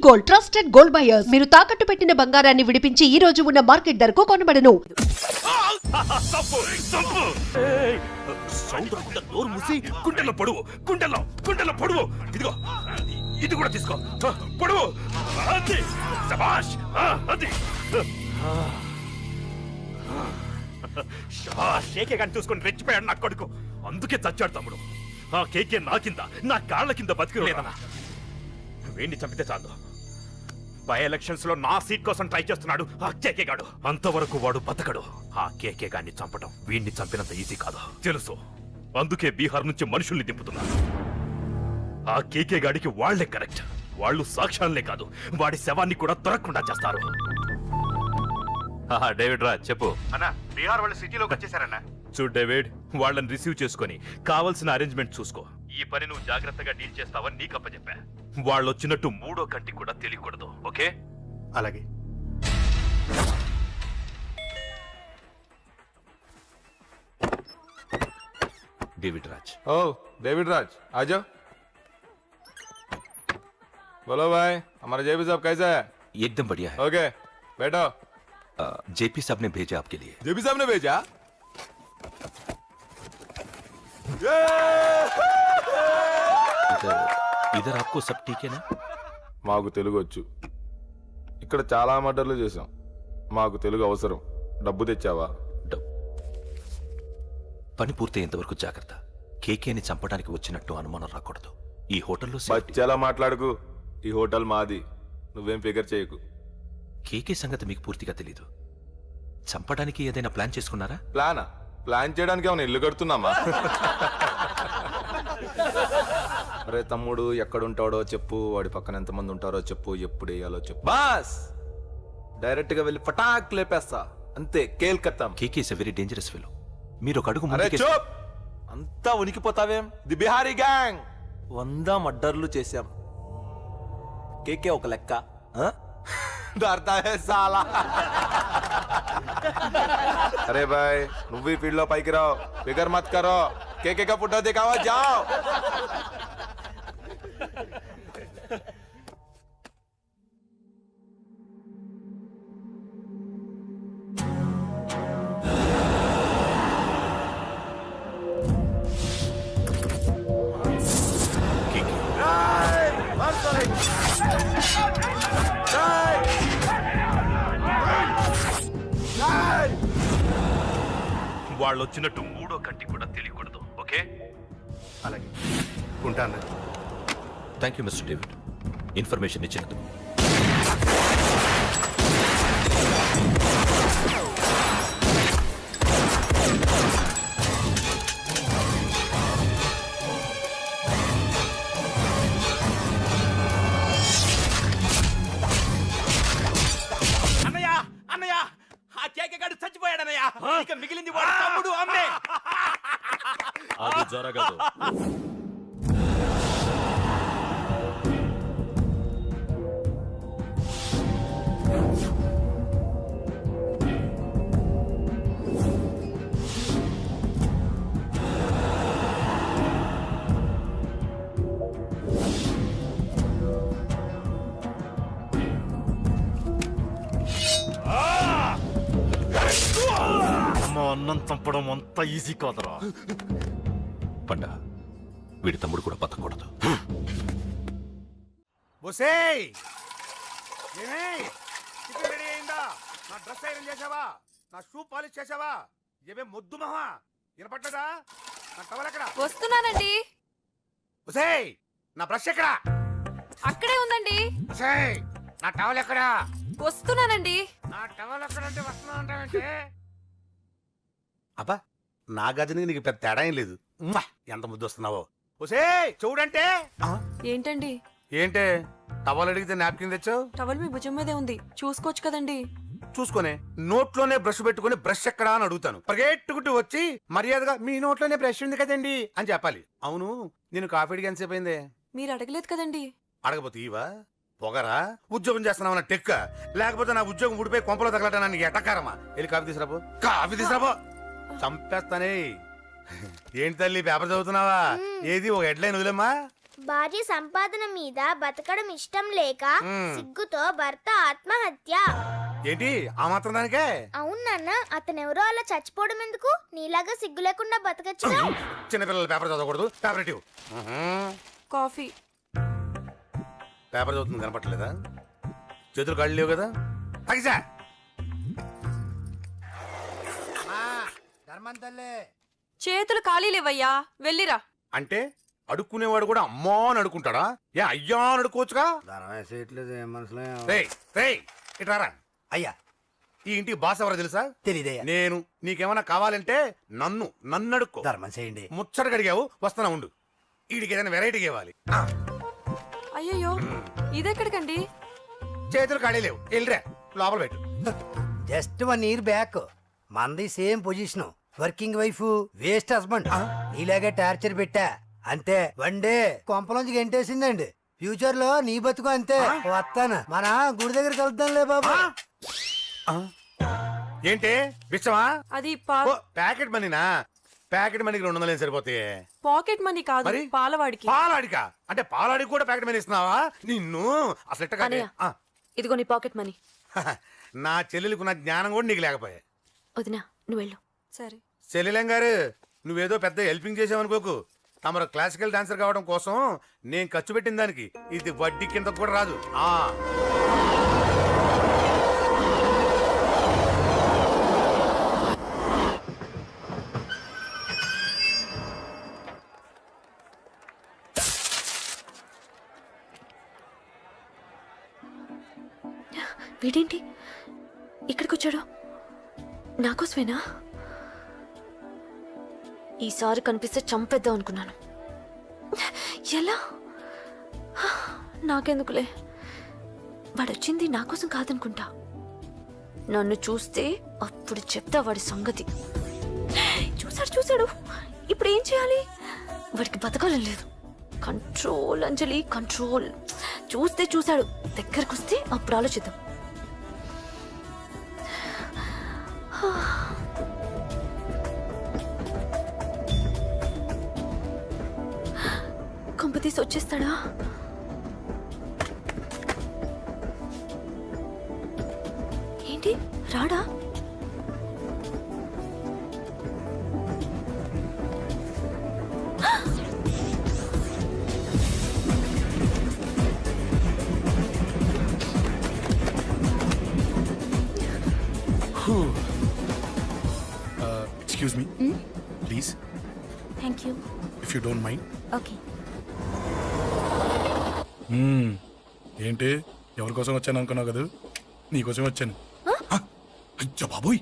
Gold, trusted gold buyers. మీరు తాకట్టు పెట్టిన బంగారాన్ని విడిపించి ఈ రోజు ఉన్న మార్కెట్ ధరకు కొనబడను. సౌండ్ రాకుండా నోరు మూసి గుండెల్లో పొడువు, గుండెల్లో పొడువు. ఇదిగో ఇది కూడా తీసుకో, పొడువు. అది శభాష్, అది కేకే గాని చూసుకొని రెచ్చిపోయాడు నా కొడుకు. అందుకే చచ్చాడు తమ్ముడు. ఆ కేకే నా కింద, నా కాళ్ళ కింద బతికిలేదన్నా. వేణ్ణి చంపితే చాలు. బై ఎలక్షన్స్ లో నా సీట్ కోసం ట్రై చేస్తున్నాడు ఆ కేకే గాడు. అంతవరకు వాడు బతకడు. ఆ కేకే గాన్ని చంపడం వీణ్ణి చంపినంత ఈజీ కాదు తెలుసు. అందుకే బీహార్ నుంచి మనుషుల్ని దింపుతున్నారు. ఆ కేకే గాడికి వాళ్లే కరెక్ట్. వాళ్ళు సాక్ష్యాలనే కాదు, వాడి శవాన్ని కూడా దొరకకుండా చేస్తారు. డేవిడ్ రా చెప్పు అన్న. బీహార్ వాళ్ళు సిటీలోకి వచ్చేసారన్న. చూడు డేవిడ్, వాళ్ళని రిసీవ్ చేసుకొని కావాల్సిన అరేంజ్మెంట్ చూసుకో. ఈ పని నువ్వు జాగ్రత్తగా డీల్ చేస్తావని నీకు అప్పచెప్పా. వాళ్ళు వచ్చినట్టు మూడో కంటికి కూడా తెలియకూడదు, ఓకే? అలాగే. डेविड राज। ओ डेविड राज आ जाओ। बोलो भाई, हमारा जेपी साहब कैसा है? एकदम बढ़िया है। ओके बैठो। जेपी साहब ने भेजा आपके लिए। जेपी साहब ने भेजा? इधर आपको सब ठीक है ना? మాకు తెలుగు వచ్చు. ఇక్కడ చాలా మర్డర్లు చేశాం. మాకు తెలుగు అవసరం. డబ్బు తెచ్చావా? పని పూర్తయ్యేంత వరకు జాగ్రత్త. కేకేని చంపడానికి వచ్చినట్టు అనుమానం రాకూడదు. ఈ హోటల్లో బచ్చాలా మాట్లాడుకు. ఈ హోటల్ మాది. నువ్వేం ఫిగర్ చేయకు. కేకే సంగతి మీకు పూర్తిగా తెలీదు. చంపడానికి ఏదైనా ప్లాన్ చేసుకున్నారా? ప్లాన్ చేయడానికి ఏమైనా ఇల్లు కడుతున్నామా? అరే తమ్ముడు, ఎక్కడుంటాడో చెప్పు, వాడి పక్కన ఎంతమంది ఉంటారో చెప్పు, ఎప్పుడు వేయాలో చెప్పు. బాస్ డైరెక్ట్ గా వెళ్ళి పటాక్ లేపేస్తా అంతే. కేల్కత్తాం. KK is a very dangerous fellow. మీరు ఒక అడుగు అంతా ఉనికిపోతావేం? ది బిహారీ గ్యాంగ్ 100 మర్డర్లు చేశాం. కేకే ఒక లెక్క. సాలా. అరే బాయ్, నువ్వు ఈ ఫీల్డ్ లో పైకి రావు. ఫిగర్ మత్ కరో. కేకే కా ఫోటో దిखाओ, जाओ. వాళ్ళు వచ్చినట్టు మూడో కంటికి కూడా తెలియకూడదు, ఓకే? అలాగే ఉంటాను. Thank you mister David, information ఇచ్చినందుకు. అన్నయ్య, ఆ కేకే గాడు చచ్చిపోయాడన్నయ్య. ఇక మిగిలింది వాడు తమ్ముడు అమ్మే. అది జరగదు. అన్నం చంపడం అంత ఈజీ కాదురా. పండ, వీడి తమ్ముడు కూడా బతకూడదు. నా డ్రెస్ ఐరన్ చేసావా? నా షూ పాలిష్ చేసావా? ఏమే మొద్దు మహా వినపడ్డదా? నా టవల్ ఎక్కడ? వస్తున్నానండి. నా బ్రష్ ఎక్కడ? అక్కడే ఉందండి. నా టవల్ ఎక్కడ? వస్తున్నానండి. నా టవల్ ఎక్కడంటే వస్తున్నా అంటావేంటి? అబ్బా, నా గదిని నీకు పెద్ద తేడా ఏం లేదు. ఎంత ముద్దు వస్తున్నావో. చూడంటే ఏంటండి? ఏంటే టవల్ అడిగితే నాప్కిన్ తెచ్చావు? టవల్ మీ భుజం మీదే ఉంది, చూసుకోవచ్చు కదండి. చూసుకునే నోట్లోనే బ్రష్ పెట్టుకుని బ్రష్ ఎక్కడా అని అడుగుతాను. పరిగెట్టుకుంటూ వచ్చి మర్యాదగా మీ నోట్లోనే బ్రష్ ఉంది కదండి అని చెప్పాలి. అవును, నేను కాఫీ అడిగి ఎంతసేపు అయిందే? మీరు అడగలేదు కదండి. అడగపోతే ఇవా పొగరా? ఉద్యోగం చేస్తున్నావు టెక్క, లేకపోతే నా ఉద్యోగం ఊడిపోయి కొంపలో తగలటానికి ఎటకారమా? వెళ్ళి కాఫీ తీసుకురాబో. కాఫీ తీసుకురాబో. చంపేస్తానే. ఏంటి తల్లి, పేపర్ చదువుతున్నావా? ఏది ఒక హెడ్లైన్ వదిలేమ్మా. భార్య సంపాదన మీద బతకడం ఇష్టం లేక సిగ్గుతో భర్త ఆత్మహత్య. ఏంటి ఆ మాత్రం దానికే? అవును నాన్న, అతనెవరో అలా చచ్చిపోవడం ఎందుకు? నీలాగా సిగ్గు లేకుండా బతకచ్చుగా. చిన్నపిల్లల పేపర్ చదవకూడదు. పేపర్ ఇటు. కాఫీ. పేపర్ చదువుతుంది కనపట్లేదా? చేతులు కాళ్ళు లేవు కదా? తగ్గిసా. చేతులు ఖాళీ లేవయ్యా, వెళ్ళిరా. అంటే అడుక్కునేవాడు కూడా అమ్మా అని అడుక్కుంటాడా? ఏ అయ్యా అని అడుక్కోవచ్చుగా? రేయ్, రేయ్, ఇటు రారా. అయ్యా ఈ ఇంటికి బాస్ ఎవరో తెలుసా? తెలీదయ్యా. నేను. నీకేమైనా కావాలంటే నన్ను అడుక్కో. ధర్మం చేయండి. ముచ్చటగా అడిగావు, వస్తున్నా ఉండు. వీడికి ఏదైనా వెరైటీ ఇవ్వాలి. అయ్యయ్యో, ఇదెక్కడికండి? చేతులు ఖాళీ లేవు, వెళ్ళిరా లోపల పెట్టు. జస్ట్ 1 year బ్యాక్ మంది same position. Working wife, waste husband. నీలాగే టార్చర్ పెట్టా అంతే. 1 day కొంపలోంచి గెంటేసిందండి. ఫ్యూచర్ లో నీ బతుకు అంతే. వస్తాను, మన గుడి దగ్గర కలుద్దాంలే బాబా. ఏంటి బిచ్చమా? అది ఓ, ప్యాకెట్ మనీనా? ప్యాకెట్ మనీకి 200 సరిపోతాయి. పాకెట్ మనీ కాదు, మరి? పాలవాడికి. పాలాడికా? అంటే పాలాడికి కూడా ప్యాకెట్ మనీ ఇస్తున్నావా? నిన్ను అసలు ఎట్ట కాదే. అన్నయ్య. ఇదిగో నీ పాకెట్ మనీ. నా చెల్లెలకు నా జ్ఞానం కూడా నీకు లేకపోయా. వదినా, నువ్వు వెళ్ళు. సరే. చెల్లెలం గారు, నువ్వేదో పెద్ద హెల్పింగ్ చేసావనుకోకు. తమరు క్లాసికల్ డాన్సర్ కావడం కోసం నేను ఖర్చు పెట్టిన దానికి ఇది వడ్డీ కింద కూడా రాదు. వీడేంటి ఇక్కడికి వచ్చాడు? నాకోసమేనా? ఈసారి కనిపిస్తే చంపేద్దాం అనుకున్నాను. ఎలా? నాకెందుకులే, వాడొచ్చింది నా కోసం కాదనుకుంటా. నన్ను చూస్తే అప్పుడు చెప్తా వాడి సంగతి. చూశాడు. ఇప్పుడు ఏం చేయాలి? వాడికి బతకాలని లేదు. కంట్రోల్ అంజలి, కంట్రోల్. చూశాడు, దగ్గరకు వస్తే అప్పుడు ఆలోచిద్దాం. కొంపతీసి వచ్చేస్తాడా? ఏంటి రాడా? Excuse me, please, thank you. if you don't mind. Okay. ఏంటి ఎవరి కోసం వచ్చాను అనుకున్నావు కదా? నీకోసం వచ్చాను. అయ్యో బాబోయ్,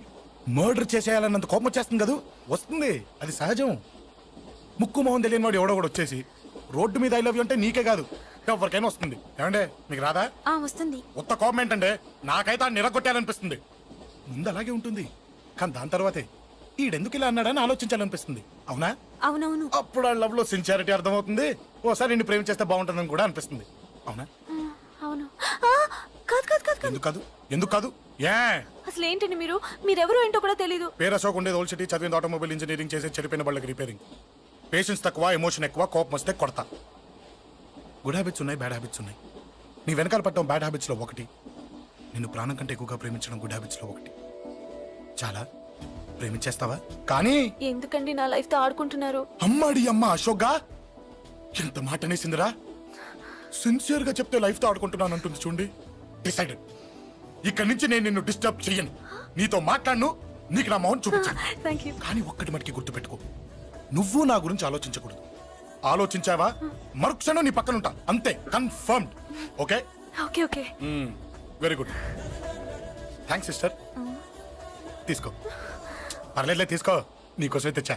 మర్డర్ చేసేయాలన్నంత కోపం వచ్చేస్తుంది కదా? వస్తుంది, అది సహజం. ముక్కు మొహం తెలియని వాడు ఎవడో కూడా వచ్చేసి రోడ్డు మీద ఐ లవ్ యూ అంటే నీకే కాదు ఎవరికైనా వస్తుంది. ఏమంటే మీకు రాదా? వస్తుంది. కొత్త కోపం ఏంటంటే నాకైతే ఆ నిరగొట్టాలనిపిస్తుంది. ముందు అలాగే ఉంటుంది, కానీ దాని తర్వాతే ఈడెందుకు ఇలా అన్నాడని ఆలోచించాలనిపిస్తుంది. అవునా? అవునవును. అప్పుడు ఆ లవ్ లో సిన్సియారిటీ అర్థమవుతుంది. ఓసారి నిన్ను ప్రేమించేస్తే బాగుంటుందని కూడా అనిపిస్తుంది. అవునా? అవును. కాదు. ఎందుకు కాదు? ఏ అసలు ఏంటండి మీరెవరో ఏంటో కూడా తెలీదు. పేరు అశోక్, ఉండేది ఓల్డ్ సిటీ, చదివింది ఆటోమొబైల్ ఇంజనీరింగ్, చేసే చెడిపోయిన వాళ్ళకి రిపేరింగ్. పేషెన్స్ తక్కువ, ఎమోషన్ ఎక్కువ, కోపం వస్తే కొడతా. గుడ్ హ్యాబిట్స్ ఉన్నాయి, బ్యాడ్ హ్యాబిట్స్ ఉన్నాయి. నీ వెనకాల పట్టడం బ్యాడ్ హ్యాబిట్స్ లో ఒకటి. నిన్ను ప్రాణం కంటే ఎక్కువగా ప్రేమించడం గుడ్ హ్యాబిట్స్ లో ఒకటి. చాలా ప్రేమించేస్తావా? కానీ ఎందుకండి నా లైఫ్ తో ఆడుకుంటున్నారు? అమ్మాడి అమ్మ అశోక్గా ఎంత మాట అనేసిందిరా. సిన్సియర్ గా చెప్తే లైఫ్ తో ఆడుకుంటున్నాను అంటుంది చూడండి. డిసైడెడ్, ఇక్కడి నుంచి నేను నిన్ను డిస్టర్బ్ చెయ్యను. నీతో మాట్లాడను, నీకు నా మౌన్ చూపించాను. కానీ ఒక్కటి మటుకి గుర్తుపెట్టుకో, నువ్వు నా గురించి ఆలోచించకూడదు. ఆలోచించావా మరుక్షణం నీ పక్కన ఉంటా, అంతే. Confirmed. Okay? Okay. Very good. Thanks sister. తీసుకో. పర్లేదులే, తీసుకో, నీకోసమే తెచ్చా.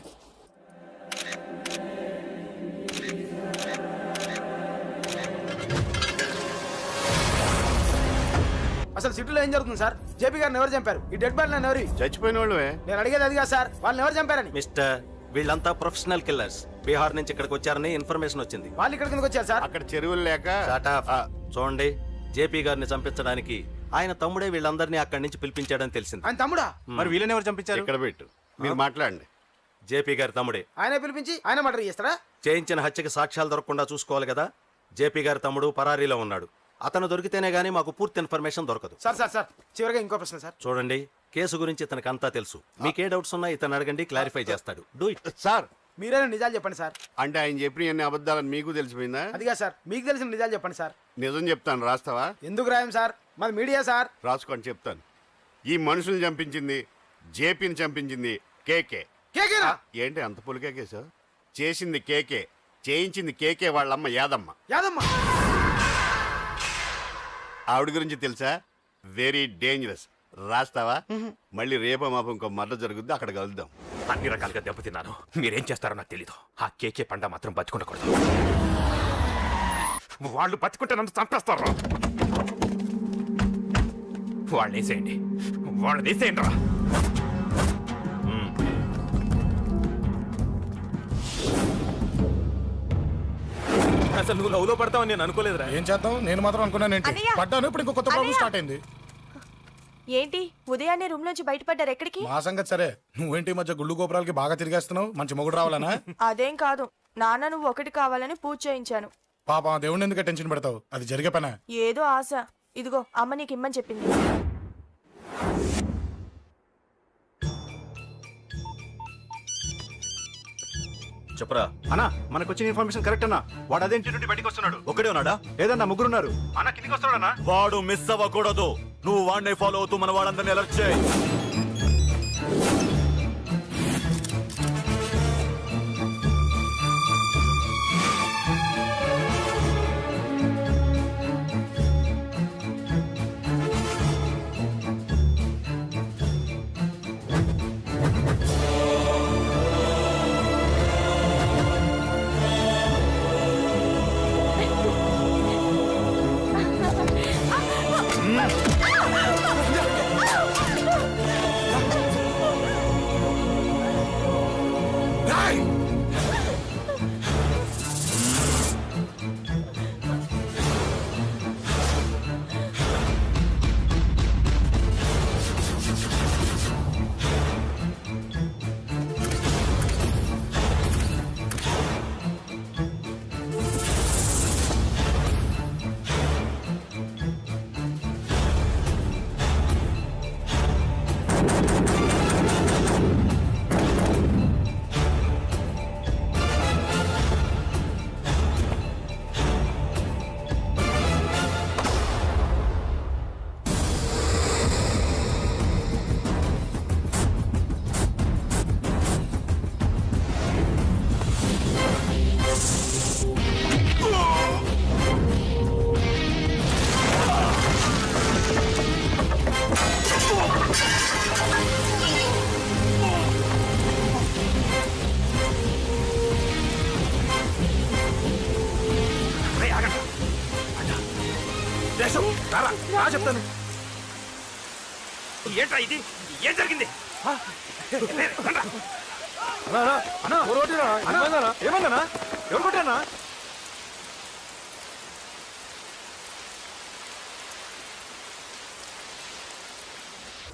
అసలు సిటీలో ఏం జరుగుతుంది సార్? జేపీ గారిని ఎవరు చంపారు? ఈ డెడ్ బాడీ ఎవరు? చచ్చిపోయిన వాళ్ళే. నేను అడిగేది అది కాదు సార్, వాళ్ళని ఎవరు చంపారని. మిస్టర్, వీళ్ళంతా ప్రొఫెషనల్ కిల్లర్స్. బీహార్ నుంచి ఇక్కడికి వచ్చారని ఇన్ఫర్మేషన్ వచ్చింది. వాళ్ళు ఇక్కడ కిందకి వచ్చారు సార్. అక్కడ చెరువులు లేక. చూడండి, జేపీ గారిని చంపించడానికి ఆయన తమ్ముడే వీళ్ళందరినీ అక్కడి నుంచి పిలిపించాడని తెలిసింది. ఆయన తమ్ముడా? మరి వీళ్ళని ఎవరు చంపించారు? ఇక్కడ పెట్టు, మీరు మాట్లాడండి. జేపీ గారి తమ్ముడే. ఆయన పిలిపించి ఆయన మర్డర్ చేస్తాడా? చేయించిన హత్యకి సాక్ష్యాలు దొరకకుండా చూసుకోవాలి కదా. జేపీ గారి తమ్ముడు పరారీలో ఉన్నాడు. అతను దొరికితేనే గానీ మాకు పూర్తి ఇన్ఫర్మేషన్ దొరకదు. సార్ సార్ సార్ చివరిగా ఇంకో ప్రశ్న సార్. చూడండి, కేసు గురించి ఇతనికి అంతా తెలుసు. మీకే డౌట్స్ ఉన్నా ఇతను అడగండి, క్లారిఫై చేస్తాడు. Do it. సార్ మీరైనా నిజాలు చెప్పండి సార్. అంటే ఆయన చెప్పిన అన్ని అబద్ధాలని మీకు తెలిసిపోయిందా? అదిగా సార్, మీకు తెలిసిన నిజాలు చెప్పండి సార్. నిజం చెప్తాను, రాస్తావా? ఎందుకు రాయం సార్, మాది మీడియా సార్. రాసుకోండి, చెప్తాను. ఈ మనుషుల్ని చంపించింది, జేపీని చంపించింది కేకే. కేకేనా? ఏంటి అంత పులికేకేశా? చేసింది కేకే, చేయించింది కేకే వాళ్ళమ్మ యాదమ్మ. యాదమ్మ ఆవిడ గురించి తెలుసా? Very dangerous. రాస్తావా? మళ్ళీ రేపో మాపం ఇంకో మర్డర్ జరుగుద్ది, అక్కడ కలుద్దాం. అన్ని రకాలుగా దెబ్బతిన్నాను. మీరేం చేస్తారో నాకు తెలీదు. ఆ కేకే పండ మాత్రం బతుకుండకూడదు. వాళ్ళు బతుకుంటే నన్ను చంపేస్తారు. వాళ్ళని వేసేయండి, వాళ్ళని వేసేయండి రా. అసలు నువ్వు లవ్ లో పడతావని నేను అనుకోలేదురా. ఏం చేద్దాం, నేను మాత్రం అనుకున్నాను ఏంటి, అన్నయ్య! పడ్డాను. ఇప్పుడు ఇంకో కొత్త ప్రాబ్లం స్టార్ట్ అయింది. ఏంటి ఉదయాన్నే రూమ్ నుంచి బయటపడ్డారు? ఎక్కడికి? మా సంగతి సరే, నువ్వేంటి ఈ మధ్య గుళ్ళు గోపురాలకి బాగా తిరిగేస్తున్నావు? మంచి మొగుడు రావాలనా? అదేం కాదు నాన్న, నువ్వు ఒకటి కావాలని పూజ చేయించాను. పాప దేవుడిని ఎందుకు టెన్షన్ పెడతావు? అది జరిగే పనా? ఏదో ఆశ. ఇదిగో అమ్మ నీకు ఇమ్మని చెప్పింది. చెప్పరా. అన్నా, మనకు వచ్చిన ఇన్ఫర్మేషన్ కరెక్ట్ అన్నా. వాడు అదేంటి నుండి బయటకు వస్తున్నాడు. ఒకడే ఉన్నాడా? ఏదన్నా ముగ్గురున్నారు. అన్న కిందికి వస్తాడన్నా. వాడు మిస్ అవ్వకూడదు. నువ్వు వాడిని ఫాలో అవుతూ మన వాళ్ళందరినీ అలర్ట్ చేయి. చెప్తాను. ఏంట్రా ఇది? ఏం జరిగింది? ఏమన్నా ఎవరు కొట్టానా?